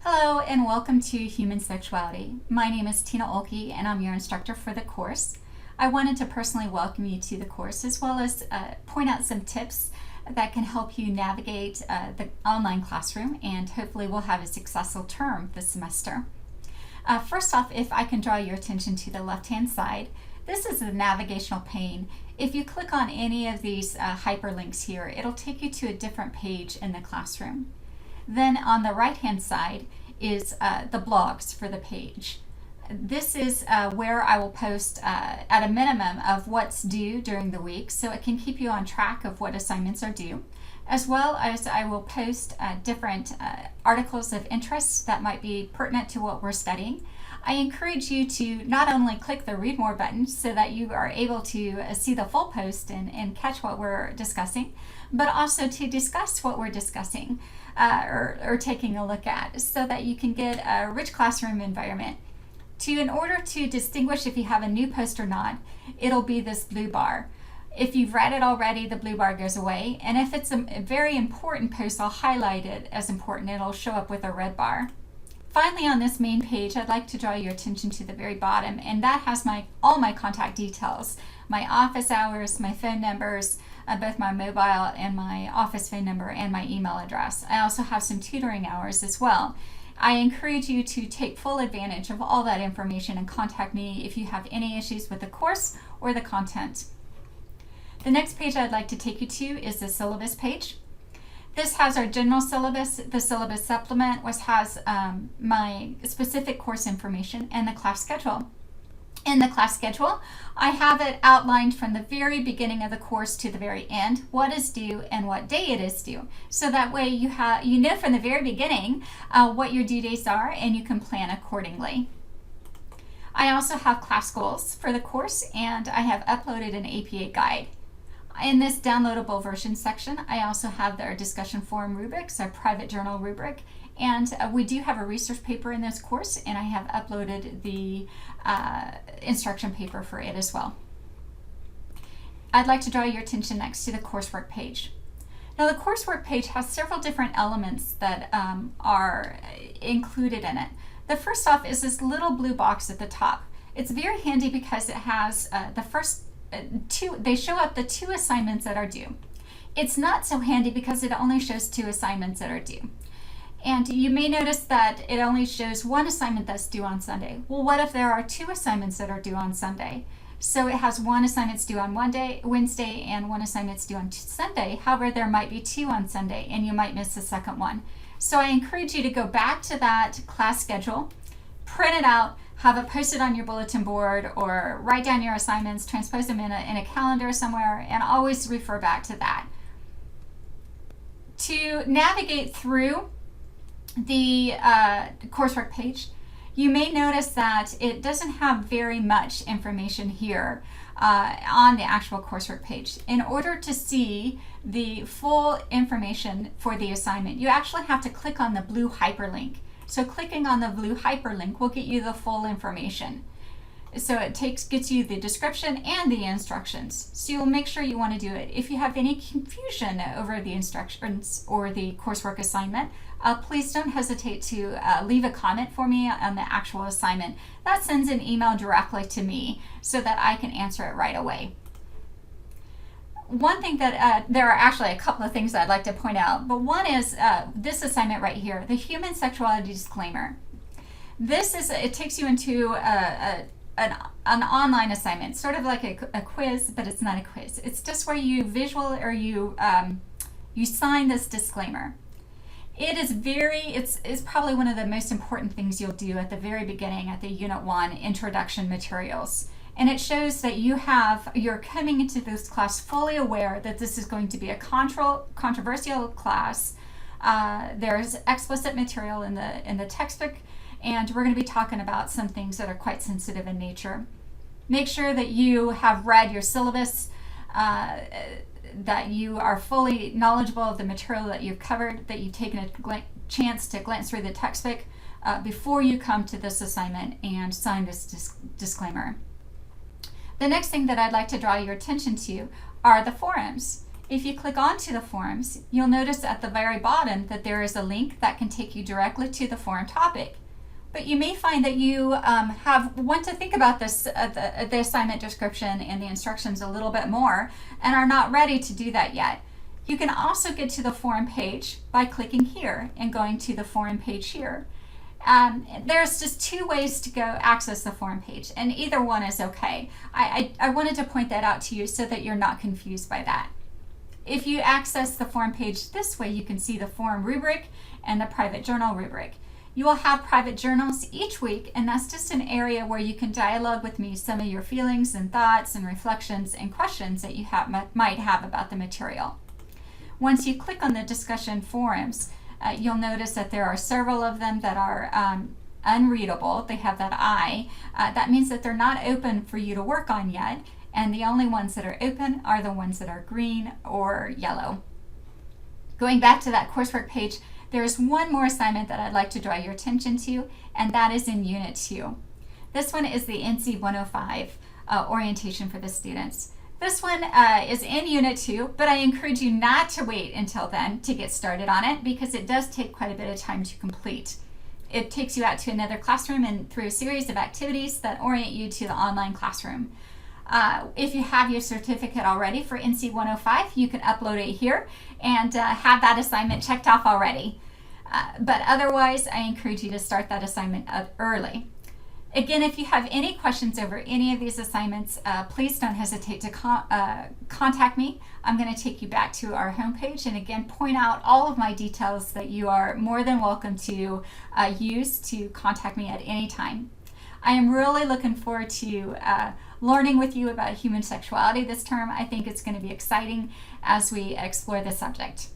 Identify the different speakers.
Speaker 1: Hello and welcome to Human Sexuality. My name is Tina Olke and I'm your instructor for the course. I wanted to personally welcome you to the course as well as point out some tips that can help you navigate the online classroom, and hopefully we'll have a successful term this semester. First off, if I can draw your attention to the left-hand side, this is the navigational pane. If you click on any of these hyperlinks here, it'll take you to a different page in the classroom. Then on the right-hand side is the blogs for the page. This is where I will post at a minimum of what's due during the week, so it can keep you on track of what assignments are due, as well as I will post different articles of interest that might be pertinent to what we're studying. I encourage you to not only click the read more button so that you are able to see the full post and catch what we're discussing, but also to discuss what we're discussing or taking a look at, so that you can get a rich classroom environment. In order to distinguish if you have a new post or not, it'll be this blue bar. If you've read it already, the blue bar goes away, and if it's a very important post, I'll highlight it as important. It'll show up with a red bar. Finally, on this main page, I'd like to draw your attention to the very bottom, and that has all my contact details, my office hours, my phone numbers, both my mobile and my office phone number, and my email address. I also have some tutoring hours as well. I encourage you to take full advantage of all that information and contact me if you have any issues with the course or the content. The next page I'd like to take you to is the syllabus page. This has our general syllabus, the syllabus supplement, which has my specific course information, and the class schedule. In the class schedule, I have it outlined from the very beginning of the course to the very end, what is due and what day it is due. So that way you know from the very beginning what your due dates are, and you can plan accordingly. I also have class goals for the course, and I have uploaded an APA guide. In this downloadable version section, I also have our discussion forum rubrics, our private journal rubric, and we do have a research paper in this course, and I have uploaded the instruction paper for it as well. I'd like to draw your attention next to the coursework page. Now, the coursework page has several different elements that are included in it. The first off is this little blue box at the top. It's very handy because it has the first they show up the 2 assignments that are due. It's not so handy because it only shows 2 assignments that are due. And you may notice that it only shows 1 assignment that's due on Sunday. Well, what if there are 2 assignments that are due on Sunday? So it has 1 assignment's due on Wednesday, and 1 assignment's due on Sunday. However, there might be 2 on Sunday, and you might miss the second one. So I encourage you to go back to that class schedule, print it out, have it posted on your bulletin board, or write down your assignments, transpose them in a calendar somewhere, and always refer back to that. To navigate through the coursework page, you may notice that it doesn't have very much information here on the actual coursework page. In order to see the full information for the assignment, you actually have to click on the blue hyperlink. So clicking on the blue hyperlink will get you the full information. So it gets you the description and the instructions. So you'll make sure you want to do it. If you have any confusion over the instructions or the coursework assignment, please don't hesitate to leave a comment for me on the actual assignment. That sends an email directly to me so that I can answer it right away. One thing that there are actually a couple of things I'd like to point out, but one is this assignment right here, the human sexuality disclaimer. It takes you into an online assignment, sort of like a quiz, but it's not a quiz. It's just where you you sign this disclaimer. It's probably one of the most important things you'll do at the very beginning at the Unit 1 introduction materials. And it shows that you're coming into this class fully aware that this is going to be a controversial class. There's explicit material in the textbook, and we're going to be talking about some things that are quite sensitive in nature. Make sure that you have read your syllabus, that you are fully knowledgeable of the material that you've covered, that you've taken a chance to glance through the textbook before you come to this assignment and sign this disclaimer. The next thing that I'd like to draw your attention to are the forums. If you click onto the forums, you'll notice at the very bottom that there is a link that can take you directly to the forum topic. But you may find that you want to think about this, the assignment description and the instructions a little bit more and are not ready to do that yet. You can also get to the forum page by clicking here and going to the forum page here. There's just two ways to go access the forum page, and either one is okay. I wanted to point that out to you so that you're not confused by that. If you access the forum page this way, you can see the forum rubric and the private journal rubric. You will have private journals each week, and that's just an area where you can dialogue with me some of your feelings and thoughts and reflections and questions that you might have about the material. Once you click on the discussion forums, you'll notice that there are several of them that are unreadable. They have that I. That means that they're not open for you to work on yet, and the only ones that are open are the ones that are green or yellow. Going back to that coursework page, there's one more assignment that I'd like to draw your attention to, and that is in Unit 2. This one is the NC 105 orientation for the students. This one is in Unit 2, but I encourage you not to wait until then to get started on it because it does take quite a bit of time to complete. It takes you out to another classroom and through a series of activities that orient you to the online classroom. If you have your certificate already for NC 105, you can upload it here and have that assignment checked off already. But otherwise, I encourage you to start that assignment up early. Again, if you have any questions over any of these assignments, please don't hesitate to contact me. I'm going to take you back to our homepage and again point out all of my details that you are more than welcome to use to contact me at any time. I am really looking forward to learning with you about human sexuality this term. I think it's going to be exciting as we explore this subject.